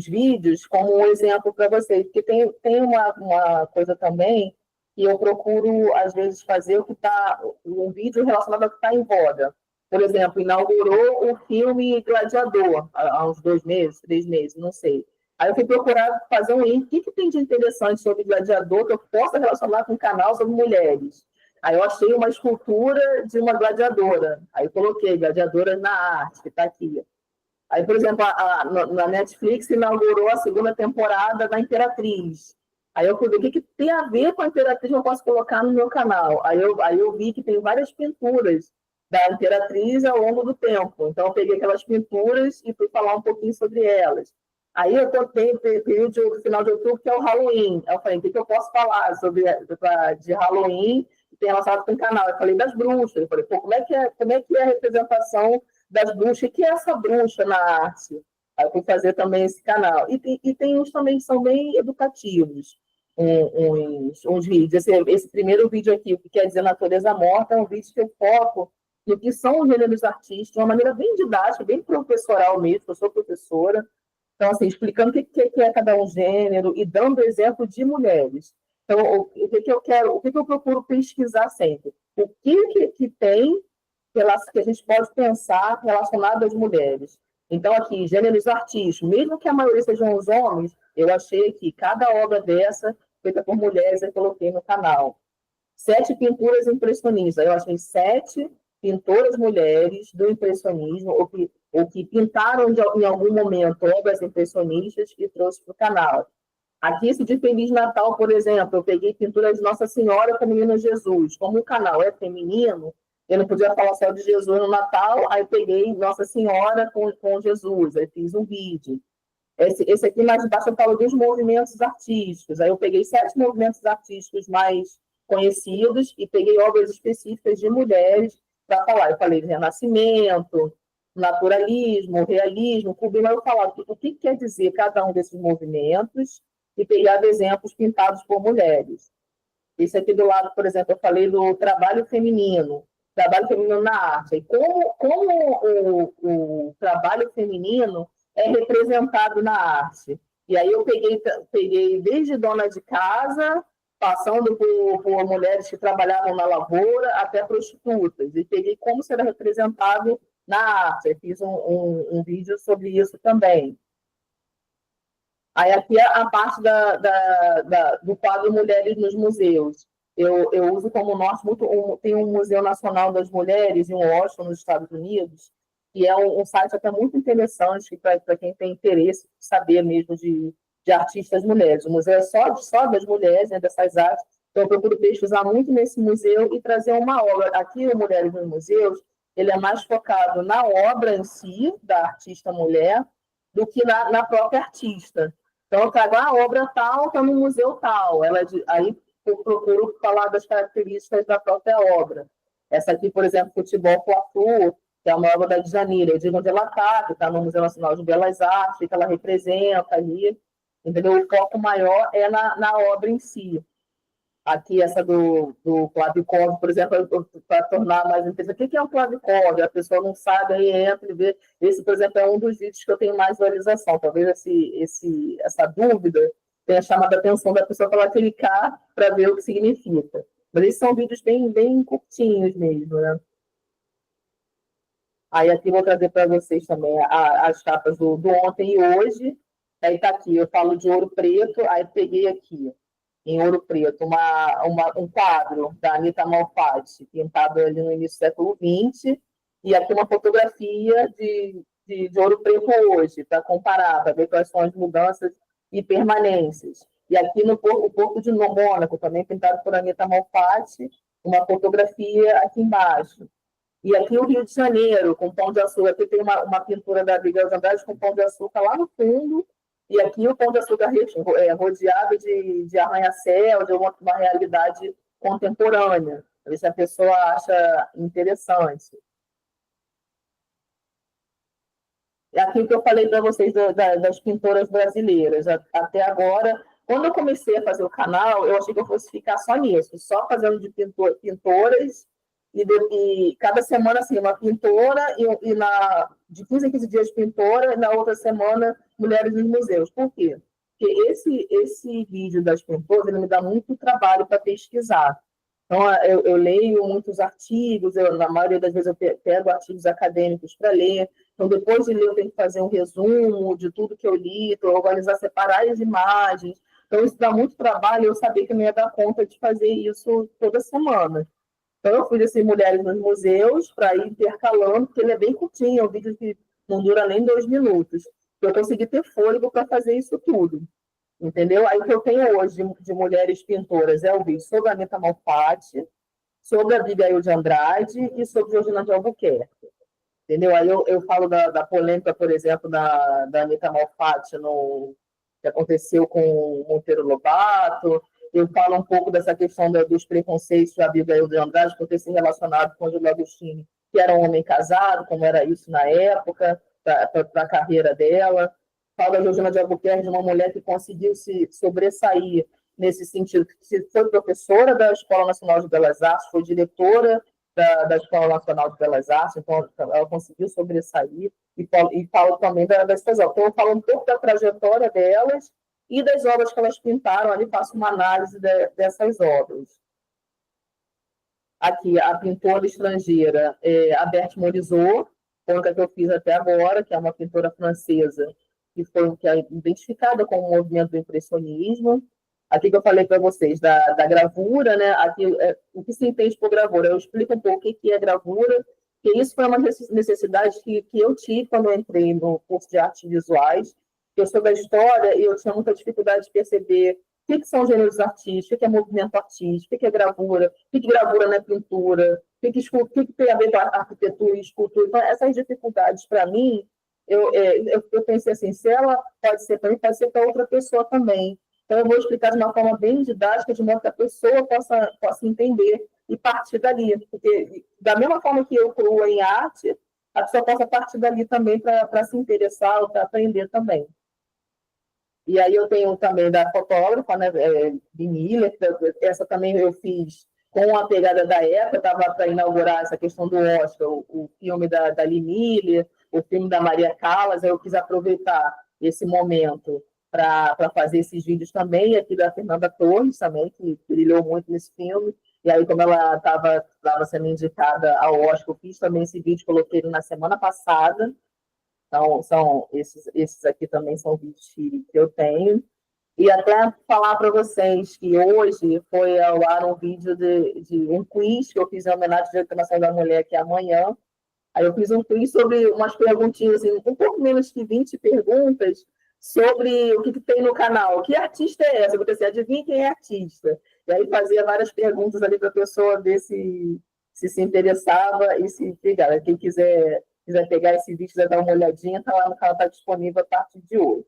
vídeos como um exemplo para vocês, porque tem uma coisa também que eu procuro, às vezes, fazer o que está um vídeo relacionado ao que está em voga. Por exemplo, inaugurou o filme Gladiador, há uns 2 meses, 3 meses, não sei. Aí eu fui procurar fazer um link, o que tem de interessante sobre Gladiador que eu possa relacionar com o canal sobre mulheres. Aí eu achei uma escultura de uma gladiadora. Aí eu coloquei Gladiadoras na Arte, que está aqui. Aí, por exemplo, na Netflix inaugurou a 2ª temporada da Imperatriz. Aí eu fui ver o que tem a ver com a Imperatriz, eu posso colocar no meu canal. Aí eu vi que tem várias pinturas da Imperatriz ao longo do tempo. Então, eu peguei aquelas pinturas e fui falar um pouquinho sobre elas. Aí eu tenho período de final de outubro, que é o Halloween. Aí eu falei, o que eu posso falar de Halloween que tem relacionado com o canal? Eu falei das bruxas. Eu falei, pô, como é que é a representação das bruxas? O que é essa bruxa na arte? Aí eu fui fazer também esse canal. E tem uns também que são bem educativos, uns vídeos. Esse primeiro vídeo aqui, o que quer dizer natureza morta, é um vídeo que eu foco no que são os gêneros artísticos, de uma maneira bem didática, bem professoral mesmo, eu sou professora. Então, assim, explicando o que é cada um gênero e dando exemplo de mulheres. Então, o que eu quero, o que eu procuro pesquisar sempre? O que tem que a gente pode pensar relacionado às mulheres. Então, aqui, gêneros artísticos, mesmo que a maioria sejam os homens, eu achei que cada obra dessa, feita por mulheres, eu coloquei no canal. 7 pinturas impressionistas. Eu achei 7 pintoras mulheres do impressionismo, ou que pintaram em algum momento obras impressionistas e trouxe para o canal. Aqui, esse de Feliz Natal, por exemplo, eu peguei pinturas de Nossa Senhora com o Menino Jesus. Como o canal é feminino, eu não podia falar só de Jesus no Natal, aí eu peguei Nossa Senhora com Jesus, aí fiz um vídeo. Esse aqui mais embaixo eu falo dos movimentos artísticos. Aí eu peguei 7 movimentos artísticos mais conhecidos e peguei obras específicas de mulheres para falar. Eu falei de Renascimento, naturalismo, realismo, cubismo. Eu falava o que quer dizer cada um desses movimentos e pegava exemplos pintados por mulheres. Esse aqui do lado, por exemplo, eu falei do trabalho feminino na arte. E como o trabalho feminino é representado na arte. E aí eu peguei desde dona de casa, passando por mulheres que trabalhavam na lavoura, até prostitutas. E peguei como será representado na arte. Eu fiz um vídeo sobre isso também. Aí aqui a parte do quadro Mulheres nos Museus. Eu uso como norte tem um Museu Nacional das Mulheres em Washington, nos Estados Unidos, que é um site até muito interessante para quem tem interesse em saber mesmo de artistas mulheres. O museu é só das mulheres, né, dessas artes. Então, eu procuro pesquisar muito nesse museu e trazer uma obra. Aqui, o Mulheres nos Museus, ele é mais focado na obra em si, da artista mulher, do que na própria artista. Então, eu trago a obra tal, está no museu tal. Aí eu procuro falar das características da própria obra. Essa aqui, por exemplo, Futebol Fla-Flu, que é uma obra da Djanira. Eu digo onde ela está, que está no Museu Nacional de Belas Artes, que ela representa ali. Entendeu? O foco maior é na obra em si. Aqui, essa do Clavicov, por exemplo, para tornar mais interessante. O que é um Clavicov? A pessoa não sabe, aí entra e vê. Esse, por exemplo, é um dos vídeos que eu tenho mais visualização. Talvez essa dúvida tenha chamado a atenção da pessoa para ela clicar para ver o que significa. Mas esses são vídeos bem curtinhos mesmo, né? Aí aqui vou trazer para vocês também as capas do ontem e hoje. Aí está aqui, eu falo de Ouro Preto, aí peguei aqui, em Ouro Preto, um quadro da Anita Malfatti, pintado ali no início do século XX, e aqui uma fotografia de Ouro Preto hoje, para comparar, para ver quais são as mudanças e permanências. E aqui o Porto de Mônaco, também pintado por Anita Malfatti, uma fotografia aqui embaixo. E aqui o Rio de Janeiro, com Pão de Açúcar. Aqui tem uma pintura da Abigail de Andrade com Pão de Açúcar lá no fundo, e aqui o Pão de Açúcar rodeado de arranha-céu, de uma realidade contemporânea. Ver se a pessoa acha interessante. É aquilo que eu falei para vocês das pintoras brasileiras. Até agora, quando eu comecei a fazer o canal, eu achei que eu fosse ficar só nisso, só fazendo de pintoras, e cada semana, assim, uma pintora, de 15 em 15 dias pintora, e na outra semana, mulheres nos museus. Por quê? Porque esse vídeo das pintoras, ele me dá muito trabalho para pesquisar. Então, eu leio muitos artigos, na maioria das vezes eu pego artigos acadêmicos para ler. Então, depois de ler, eu tenho que fazer um resumo de tudo que eu li, organizar, separar as imagens. Então, isso dá muito trabalho, eu sabia que eu não ia dar conta de fazer isso toda semana. Então, eu fiz assim, Mulheres nos Museus, para ir intercalando, porque ele é bem curtinho, é um vídeo que não dura nem 2 minutos. Eu consegui ter fôlego para fazer isso tudo. Entendeu? Aí o que eu tenho hoje de mulheres pintoras é o vídeo sobre a Anita Malfatti, sobre a Abigail de Andrade e sobre Georgina de Albuquerque. Entendeu? Aí eu falo da polêmica, por exemplo, da Anita Malfatti, que aconteceu com o Monteiro Lobato. Eu falo um pouco dessa questão dos preconceitos da Abigail de Andrade por ter se relacionado com o Júlio Agostini, que era um homem casado, como era isso na época, para a carreira dela. Falo da Georgina de Albuquerque, de uma mulher que conseguiu se sobressair nesse sentido, que foi professora da Escola Nacional de Belas Artes, foi diretora da Escola Nacional de Belas Artes, então ela conseguiu sobressair, e falo também das suas obras. Então, eu falo um pouco da trajetória delas e das obras que elas pintaram, ali faço uma análise dessas obras. Aqui, a pintora estrangeira, a Berthe Morisot, que eu fiz até agora, que é uma pintora francesa, que é identificada com o movimento do impressionismo. Aqui que eu falei para vocês da gravura, né? Aqui, o que se entende por gravura? Eu explico um pouco o que é gravura, porque isso foi uma necessidade que eu tive quando eu entrei no curso de artes visuais. Eu sou da história e eu tinha muita dificuldade de perceber o que são gêneros artísticos, o que é movimento artístico, o que é gravura, o que gravura não é pintura, o que tem a ver com a arquitetura e escultura. Então, essas dificuldades, para mim, eu pensei assim, se ela pode ser para mim, pode ser para outra pessoa também. Então, eu vou explicar de uma forma bem didática, de modo que a pessoa possa entender e partir dali. Porque, da mesma forma que eu cruo em arte, a pessoa possa partir dali também para se interessar ou para aprender também. E aí eu tenho também da fotógrafa, né, Miller, essa também eu fiz com a pegada da época, estava para inaugurar essa questão do Oscar, o filme da Lee Miller, o filme da Maria Callas, eu quis aproveitar esse momento para fazer esses vídeos também, aqui da Fernanda Torres também, que brilhou muito nesse filme. E aí, como ela estava sendo indicada ao Oscar, eu fiz também esse vídeo, coloquei ele na semana passada. Então, esses aqui também são vídeos que eu tenho. E até falar para vocês que hoje foi ao ar um vídeo de um quiz que eu fiz em homenagem à Dia Internacional da Mulher, que é amanhã. Aí eu fiz um quiz sobre umas perguntinhas, assim, um pouco menos que 20 perguntas, sobre o que tem no canal. Que artista é essa? Porque assim, adivinha quem é artista? E aí fazia várias perguntas ali para a pessoa ver se interessava e se pegar. Quem quiser pegar esse vídeo, quiser dar uma olhadinha, tá lá no canal, está disponível a partir de hoje.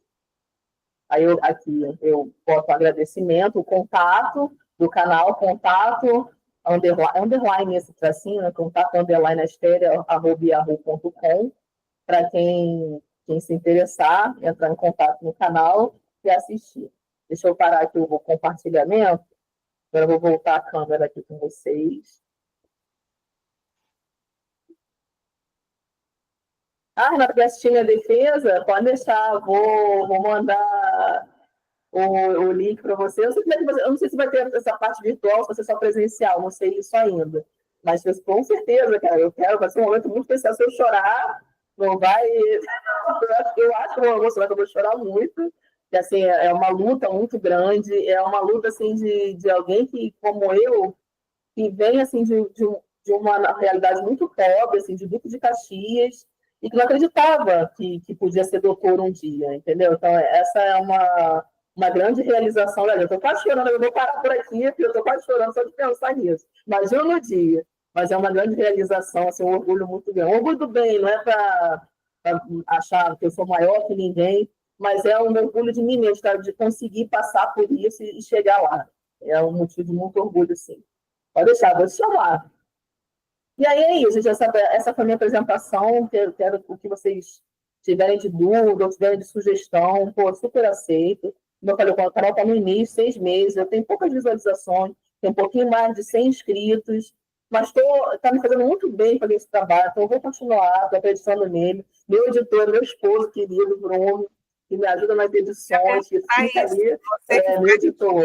Aí aqui eu boto o agradecimento, o contato do canal, contato, underline esse tracinho, né? Contato, underline, astéria@yahoo.com, para quem se interessar, entrar em contato no canal e assistir. Deixa eu parar aqui o compartilhamento. Agora eu vou voltar a câmera aqui com vocês. Renato, quer assistir minha defesa? Pode deixar, vou mandar o link para você. Eu não sei se vai ter essa parte virtual, se vai ser só presencial, não sei isso ainda. Mas com certeza, cara, vai ser um momento muito especial. Se eu chorar, não vai. Eu acho que eu vou emocionar, que eu vou chorar muito. E, assim, é uma luta muito grande, é uma luta assim, de alguém que, como eu, que vem assim, de uma realidade muito pobre, assim, de Duque de Caxias, e que não acreditava que podia ser doutor um dia, entendeu? Então, essa é uma grande realização. Eu estou quase chorando, eu vou parar por aqui, porque eu estou quase chorando só de pensar nisso. Imagina no dia. Mas é uma grande realização, assim, um orgulho muito grande. Um orgulho do bem, não é para achar que eu sou maior que ninguém, mas é um orgulho de mim mesmo, de conseguir passar por isso e chegar lá. É um motivo de muito orgulho, sim. Pode deixar, vou te chamar. E aí é isso, gente, essa foi a minha apresentação. Quero o que vocês tiverem de dúvida ou tiverem de sugestão, super aceito. Como eu falei, o canal está no início, 6 meses, eu tenho poucas visualizações, tenho um pouquinho mais de 100 inscritos, mas está me fazendo muito bem fazer esse trabalho, então eu vou continuar, estou acreditando nele. Meu editor, meu esposo querido, Bruno, que me ajuda nas edições, que fica ali, meu editor.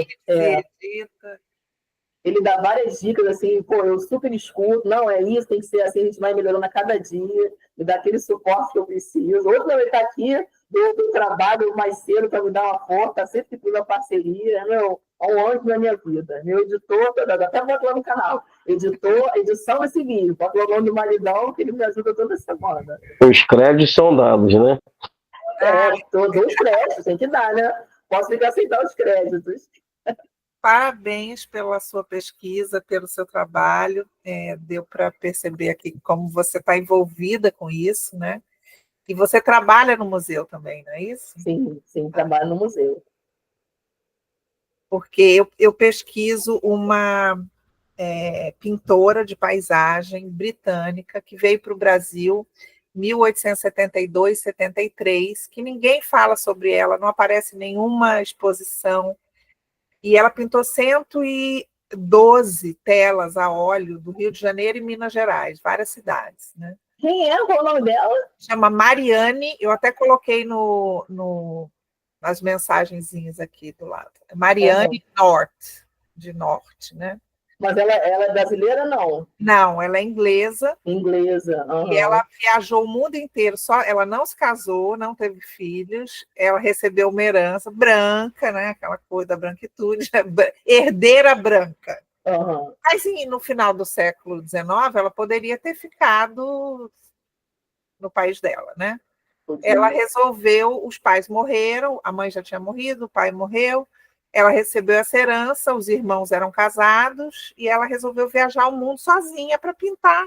Ele dá várias dicas, assim, eu super escuto, não, é isso, tem que ser assim, a gente vai melhorando a cada dia, me dá aquele suporte que eu preciso. Outro ele está aqui do trabalho mais cedo para me dar uma força, está sempre que tudo a parceria, é um anjo na minha vida. Meu editor, até boto lá no canal, edição desse vídeo, boto lá o nome do maridão, que ele me ajuda toda semana. Os créditos são dados, né? Todos os créditos, tem que dar, né? Posso ficar aceitar os créditos. Parabéns pela sua pesquisa, pelo seu trabalho. Deu para perceber aqui como você está envolvida com isso, né? E você trabalha no museu também, não é isso? Sim, trabalho no museu. Porque eu pesquiso uma pintora de paisagem britânica que veio para o Brasil em 1872, 73, que ninguém fala sobre ela, não aparece em nenhuma exposição. E ela pintou 112 telas a óleo do Rio de Janeiro e Minas Gerais, várias cidades, né? Quem é? Qual o nome dela? Chama Mariane, eu até coloquei nas mensagenzinhas aqui do lado. Mariane North, de norte, né? Mas ela é brasileira, não? Não, ela é inglesa. Inglesa. E ela viajou o mundo inteiro, ela não se casou, não teve filhos, ela recebeu uma herança branca, né? Aquela coisa da branquitude, herdeira branca. Mas no final do século XIX, ela poderia ter ficado no país dela, né? Ela resolveu, os pais morreram, a mãe já tinha morrido, o pai morreu, ela recebeu essa herança, os irmãos eram casados, e ela resolveu viajar o mundo sozinha para pintar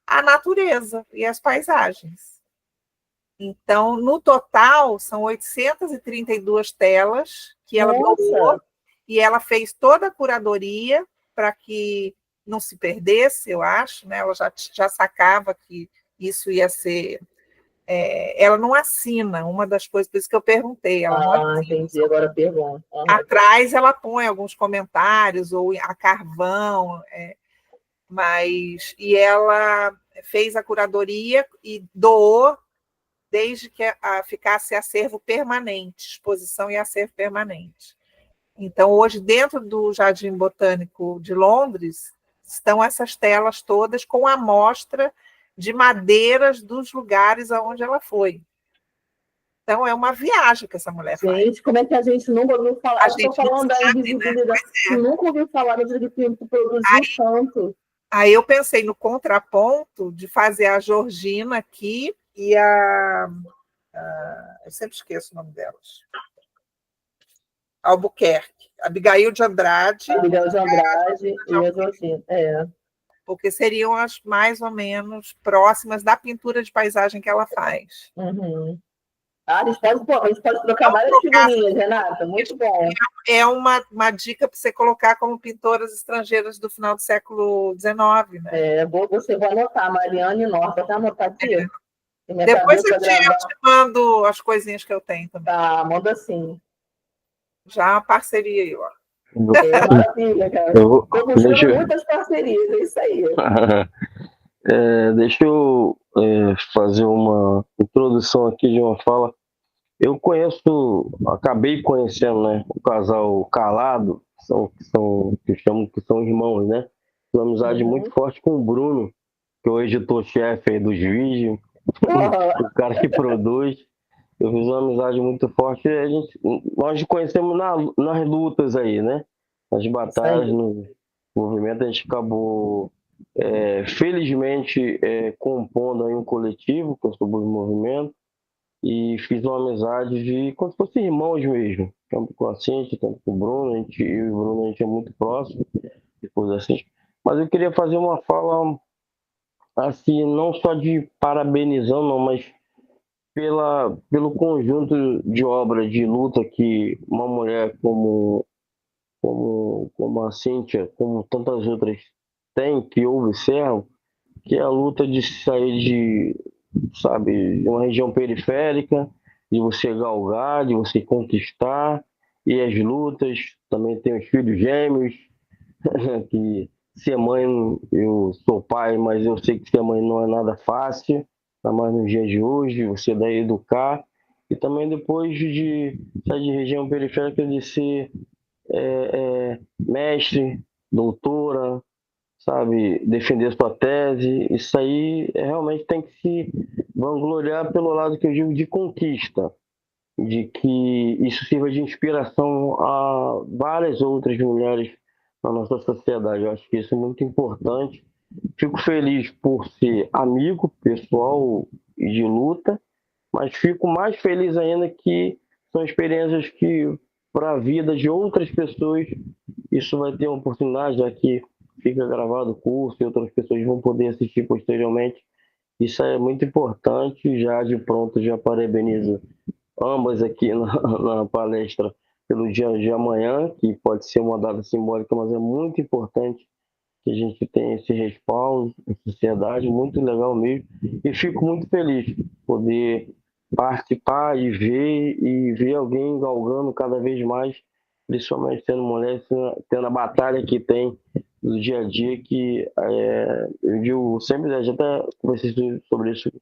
a natureza e as paisagens. Então, no total, são 832 telas que ela doou, e ela fez toda a curadoria para que não se perdesse, eu acho, né? Ela já sacava que isso ia ser... ela não assina, uma das coisas, por isso que eu perguntei. Ela não assina. Entendi, agora pergunto. Atrás ela põe alguns comentários, ou a carvão, e ela fez a curadoria e doou desde que ficasse acervo permanente, exposição e acervo permanente. Então, hoje, dentro do Jardim Botânico de Londres, estão essas telas todas com amostra de madeiras dos lugares aonde ela foi. Então, é uma viagem que essa mulher faz. Gente, como é que a gente nunca ouviu falar? A Estou gente não falando da sabe, invisibilidade. né? Nunca ouvi falar da que produziu tanto. Aí eu pensei no contraponto de fazer a Georgina aqui e eu sempre esqueço o nome delas. Albuquerque. Abigail de Andrade. Abigail de Andrade e a Georgina. Porque seriam as mais ou menos próximas da pintura de paisagem que ela faz. Uhum. A gente pode trocar várias figurinhas, Renata. Muito bom. É uma dica para você colocar como pintoras estrangeiras do final do século XIX. Né? Você vai anotar, Mariane Norte. Até anotar aqui. Depois eu te mando as coisinhas que eu tenho também. Tá, manda sim. Já uma parceria aí, ó. Maravilha, cara. Estou buscando muitas parcerias, é isso aí. Deixa eu fazer uma introdução aqui de uma fala. Eu acabei conhecendo, né, o casal Calado, que são irmãos, né? Uma amizade muito forte com o Bruno, que é o editor-chefe aí dos vídeos, o cara que produz. Eu fiz uma amizade muito forte. Nós conhecemos nas lutas aí, né? Nas batalhas, no movimento, a gente acabou, felizmente, compondo aí um coletivo, que eu sou do movimento, e fiz uma amizade de como se fossem irmãos mesmo. Tanto com a Cintia, tanto com o Bruno, eu e o Bruno, a gente é muito próximo, depois da Cintia. Mas eu queria fazer uma fala, assim, não só de parabenizando, não, mas pelo conjunto de obras de luta que uma mulher como a Cíntia, como tantas outras tem, que observam, que é a luta de sair de uma região periférica, de você galgar, de você conquistar, e as lutas, também tem os filhos gêmeos, que ser mãe, eu sou pai, mas eu sei que ser mãe não é nada fácil, ainda mais nos dias de hoje, você daí educar, e também depois de sair de região periférica, de ser mestre, doutora, sabe, defender sua tese, isso aí realmente tem que se vangloriar pelo lado que eu digo de conquista, de que isso sirva de inspiração a várias outras mulheres na nossa sociedade. Eu acho que isso é muito importante. Fico feliz por ser amigo pessoal e de luta, mas fico mais feliz ainda que são experiências que, para a vida de outras pessoas, isso vai ter uma oportunidade, já que fica gravado o curso e outras pessoas vão poder assistir posteriormente. Isso é muito importante. Já de pronto, já parabenizo ambas aqui na palestra pelo dia de amanhã, que pode ser uma data simbólica, mas é muito importante que a gente tenha esse respaldo na sociedade, muito legal mesmo. E fico muito feliz de poder participar e ver alguém galgando cada vez mais, principalmente sendo mulher, tendo a batalha que tem do dia a dia, que eu digo sempre, já até conversei sobre isso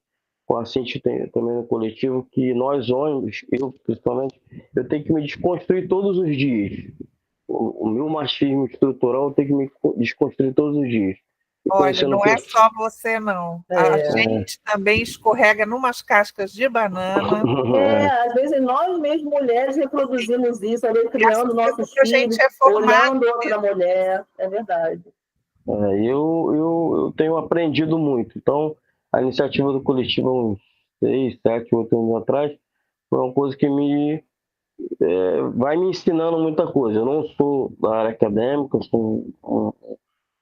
com a Cintia também no coletivo, que nós homens, eu principalmente, eu tenho que me desconstruir todos os dias. O meu machismo estrutural eu tenho que me desconstruir todos os dias. Olha, não é só você, não. A gente também escorrega numas cascas de banana. Às vezes nós mesmas mulheres reproduzimos isso, criando nossos filhos, olhando outra mulher. É verdade. Eu tenho aprendido muito. Então, a iniciativa do coletivo, há uns 6, 7, 8 anos atrás, foi uma coisa que vai me ensinando muita coisa. Eu não sou da área acadêmica, eu sou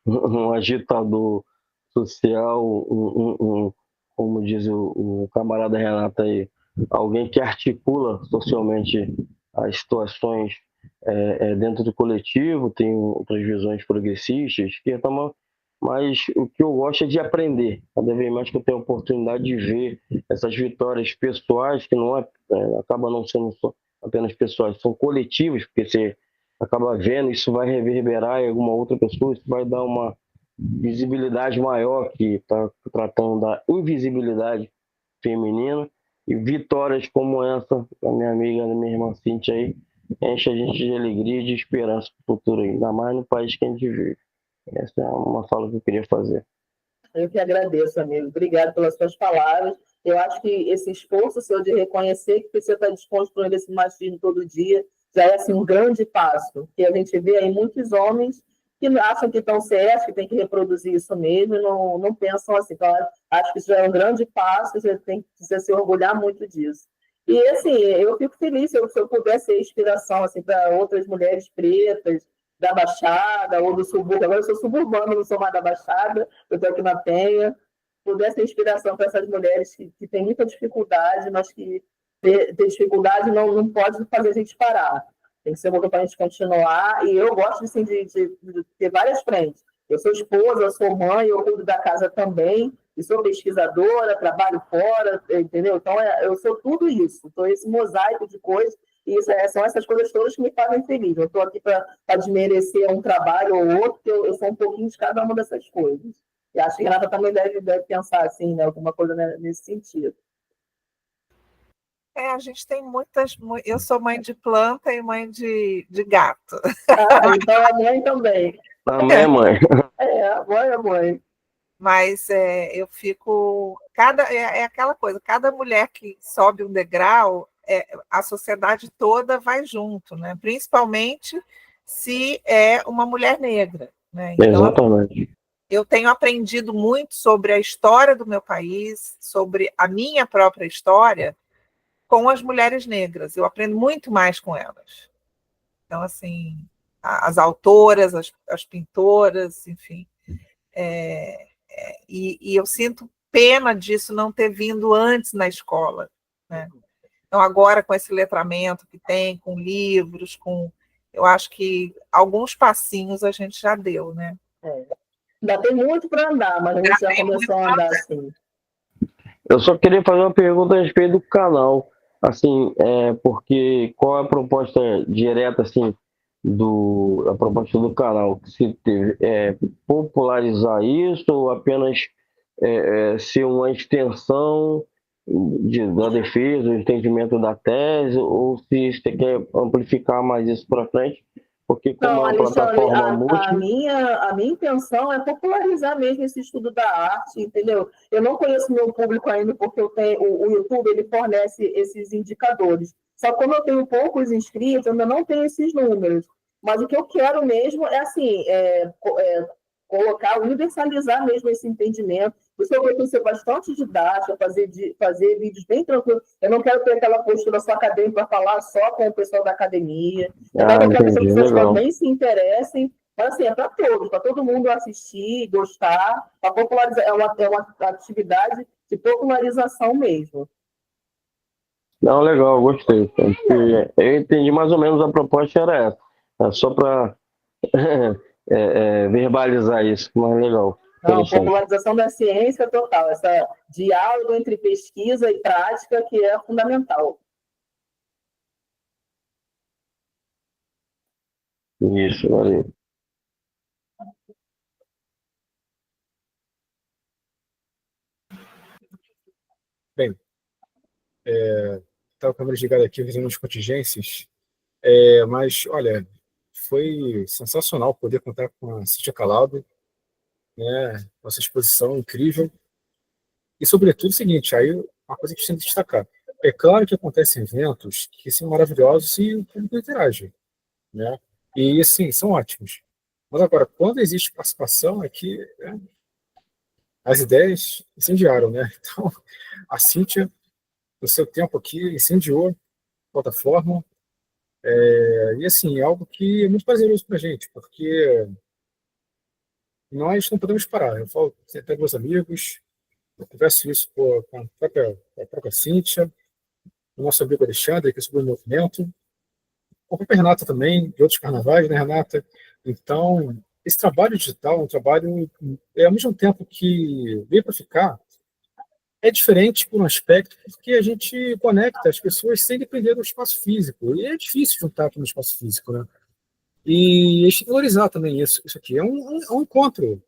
um agitador social, como diz o camarada Renato aí, alguém que articula socialmente as situações dentro do coletivo, tem outras visões progressistas, esquerda, mas o que eu gosto é de aprender. Cada vez mais que eu tenho a oportunidade de ver essas vitórias pessoais, que não acaba não sendo só apenas pessoais, são coletivas, porque você acaba vendo, isso vai reverberar em alguma outra pessoa, isso vai dar uma visibilidade maior, que está tratando da invisibilidade feminina, e vitórias como essa, da minha amiga, da minha irmã Cintia aí, enche a gente de alegria e de esperança para o futuro, ainda mais no país que a gente vive. Essa é uma fala que eu queria fazer. Eu que agradeço, amigo. Obrigado pelas suas palavras. Eu acho que esse esforço seu de reconhecer que você está desconstruindo esse machismo todo dia já é assim, um grande passo. Que a gente vê aí muitos homens que acham que estão certos, que tem que reproduzir isso mesmo, e não pensam assim. Então, acho que isso já é um grande passo, você tem que se orgulhar muito disso. E, assim, eu fico feliz se eu pudesse ser inspiração assim, para outras mulheres pretas, da Baixada ou do subúrbio. Agora eu sou suburbana, não sou mais da Baixada, eu estou aqui na Penha. Pudesse ter inspiração para essas mulheres que têm muita dificuldade, mas que ter dificuldade não pode fazer a gente parar. Tem que ser uma para a gente continuar. E eu gosto assim, de ter várias frentes. Eu sou esposa, eu sou mãe, eu cuido da casa também, e sou pesquisadora, trabalho fora, entendeu? Então, eu sou tudo isso. Sou esse mosaico de coisas. E são essas coisas todas que me fazem feliz. Eu estou aqui para desmerecer um trabalho ou outro, porque eu sou um pouquinho de cada uma dessas coisas. E acho que a Renata também deve pensar assim, né, alguma coisa nesse sentido. A gente tem muitas. Eu sou mãe de planta e mãe de gato. Então a mãe também. Também é mãe. A mãe é mãe. Mas eu fico. É aquela coisa, cada mulher que sobe um degrau, a sociedade toda vai junto, né? Principalmente se é uma mulher negra. Né? Então, Exatamente. eu tenho aprendido muito sobre a história do meu país, sobre a minha própria história, com as mulheres negras. Eu aprendo muito mais com elas. Então, assim, as autoras, as pintoras, enfim. E eu sinto pena disso não ter vindo antes na escola. Né? Então, agora, com esse letramento que tem, com livros, eu acho que alguns passinhos a gente já deu, né? Ainda tem muito para andar, mas a gente já começou a andar assim. Eu só queria fazer uma pergunta a respeito do canal, assim, porque qual é a proposta direta, assim, a proposta do canal? Se popularizar isso ou apenas ser uma extensão da defesa, o entendimento da tese, ou se você quer amplificar mais isso para frente? Porque como não, é uma plataforma a minha intenção é popularizar mesmo esse estudo da arte, entendeu? Eu não conheço meu público ainda porque o YouTube ele fornece esses indicadores. Só que como eu tenho poucos inscritos, eu ainda não tenho esses números. Mas o que eu quero mesmo é assim, colocar, universalizar mesmo esse entendimento. Por isso eu vou ser bastante didática, fazer vídeos bem tranquilos. Eu não quero ter aquela postura só acadêmica para falar só com o pessoal da academia. Eu quero que as pessoas também se interessem. Mas assim, é para todos, para todo mundo assistir, gostar, para popularizar. É uma atividade de popularização mesmo. Não, legal, gostei. Eu entendi mais ou menos a proposta era essa. É só para verbalizar isso, mas legal. Não, popularização da ciência total, essa diálogo entre pesquisa e prática que é fundamental. Isso, valeu. Bem, estava com a câmera ligada aqui, fazendo umas contingências, mas, olha, foi sensacional poder contar com a Cíntia Calado, né, nossa exposição incrível. E, sobretudo, o seguinte, aí uma coisa que a gente tem que destacar. É claro que acontecem eventos que são maravilhosos e o público interage, né? E, assim, são ótimos. Mas, agora, quando existe participação, é que as ideias incendiaram, né? Então, a Cíntia, no seu tempo aqui, incendiou a plataforma. E, assim, é algo que é muito prazeroso para a gente, porque nós não podemos parar. Eu falo sempre com meus amigos, eu converso isso com a própria Cíntia, o nosso amigo Alexandre, que é sobre o movimento, com a própria Renata também, de outros carnavais, né, Renata? Então, esse trabalho digital é um trabalho, ao mesmo tempo que veio para ficar, é diferente por um aspecto, porque a gente conecta as pessoas sem depender do espaço físico. E é difícil juntar aqui no espaço físico, né? E a gente valorizar também isso aqui. É um encontro.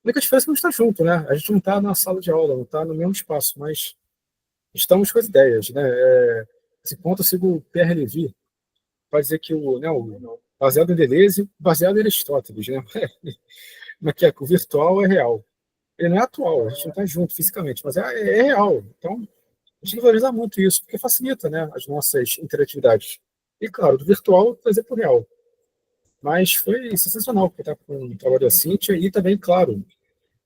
A única diferença é que a gente está junto, né? A gente não está na sala de aula, não está no mesmo espaço, mas estamos com as ideias, né? Esse ponto eu sigo o Pierre Levy, vai dizer que o baseado em Deleuze, baseado em Aristóteles, né? Mas que o virtual é real. Ele não é atual, a gente não está junto fisicamente, mas é real. Então, a gente tem que valorizar muito isso, porque facilita, né, as nossas interatividades. E, claro, do virtual trazer para o real. Mas foi sensacional porque tá com o trabalho da Cíntia e também, claro,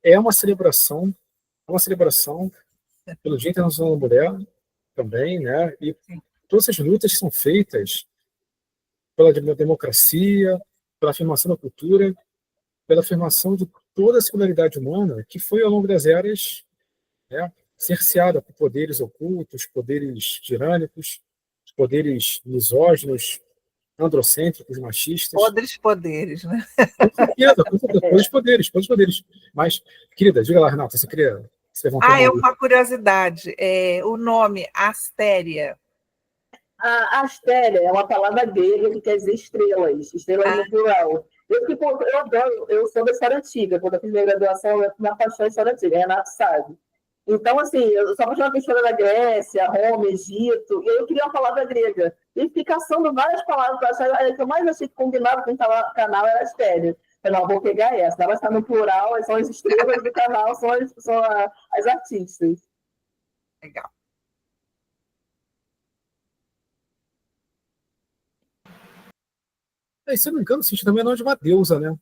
é uma celebração pelo Dia Internacional da Mulher também, né? E todas as lutas que são feitas pela democracia, pela afirmação da cultura, pela afirmação de toda a singularidade humana que foi, ao longo das eras, né, cerceada por poderes ocultos, poderes tirânicos, poderes misóginos, androcêntricos, machistas. Poderes, né? Com certeza, poderes. Mas, querida, diga lá, Renata, você queria se levantar? Uma curiosidade. O nome Astéria. A Astéria é uma palavra grega que quer dizer estrelas no plural. Eu adoro, eu sou da história antiga. Quando eu fiz minha graduação, eu me apaixonei da história antiga, Renato sabe. Então, assim, eu sou apaixonada pela história da Grécia, Roma, Egito, e aí eu queria uma palavra grega. E fiquei caçando várias palavras para achar. A que eu mais achei que combinava com o canal era Astéria. Eu não, vou pegar essa. Ela está no plural, são as estrelas do canal, são as artistas. Legal. Se eu não me engano, Cíntia também é nome de uma deusa, né?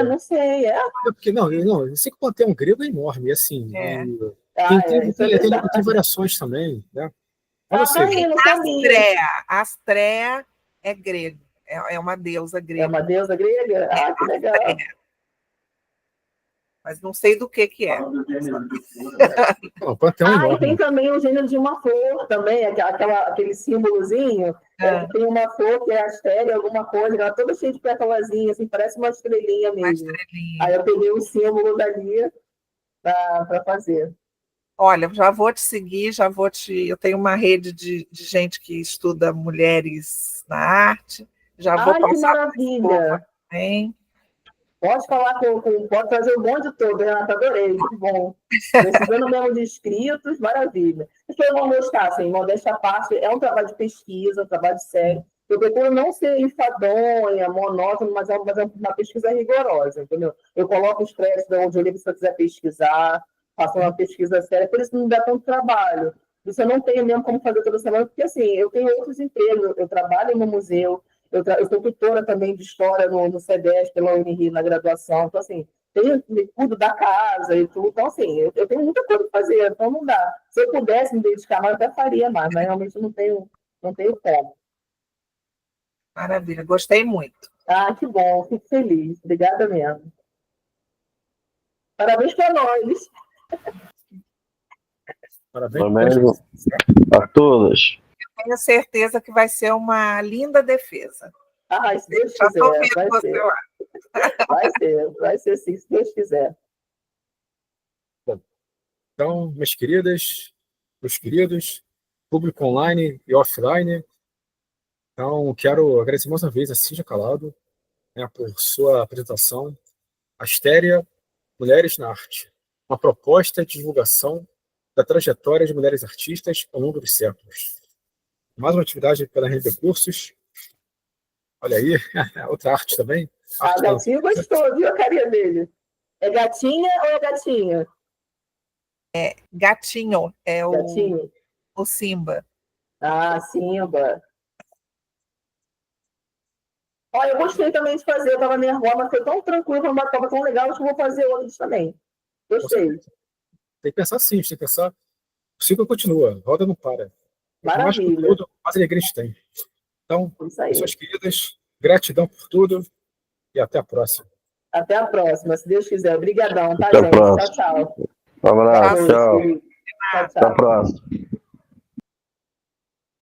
Não sei. Porque, não, eu sei que o panteão grego é enorme, assim. Tem variações também, né? Astrea é grego, é uma deusa grega. É uma deusa grega? Que legal. Mas não sei do que é. O panteão é enorme. E tem também o gênero de uma flor também, aquele símbolozinho. Tem uma flor que é astéria, alguma coisa, ela é toda cheia de pétalazinha, assim, parece uma estrelinha mesmo. Aí eu peguei o símbolo dali para fazer. Olha, já vou te seguir, eu tenho uma rede de gente que estuda mulheres na arte, já vou passar. Que maravilha! Pode falar pode trazer o bonde todo, Renata, adorei, que bom. Precisando mesmo de inscritos, maravilha. As pessoas vão gostar, assim, modéstia à parte, é um trabalho de pesquisa, um trabalho sério. Eu procuro não ser enfadonha, monótono, mas é uma pesquisa rigorosa, entendeu? Eu coloco os créditos de onde eu li, se você quiser pesquisar, faço uma pesquisa séria, por isso não dá tanto trabalho. Isso eu não tenho mesmo como fazer toda semana, porque assim, eu tenho outros empregos, eu trabalho no museu, eu sou tutora também de história no CEDES, pela Unirio, na graduação, então assim, cuido da casa e tudo, então assim, eu tenho muita coisa para fazer, então não dá. Se eu pudesse me dedicar mais, eu até faria mais, mas realmente não tenho como. Maravilha, gostei muito. Que bom, fico feliz, obrigada mesmo. Parabéns para nós. Parabéns a todas. Eu tenho certeza que vai ser uma linda defesa. Se Deus quiser, vai ser sim, se Deus quiser. Bom, então, minhas queridas, meus queridos, público online e offline, então quero agradecer mais uma vez a Cíntia Calado, né, por sua apresentação. Astéria, Mulheres na Arte, uma proposta de divulgação da trajetória de mulheres artistas ao longo dos séculos. Mais uma atividade pela Rede de Cursos. Olha aí, outra arte também. A gatinha gostou, viu a carinha dele? É gatinha ou é gatinha? É gatinho, é gatinho. O Simba. Simba. Olha, eu gostei também de fazer, eu estava nervosa, mas foi tão tranquilo, estava tão legal, acho que eu vou fazer outros também. Gostei. Tem que pensar sim, tem que pensar. O ciclo continua, a roda não para. Maravilha. Mais conteúdo, mais alegria a gente tem. Então, pessoas queridas, gratidão por tudo e até a próxima. Até a próxima, se Deus quiser. Obrigadão, tá, até gente? Tchau, tchau. Um abraço, tchau. Até a próxima.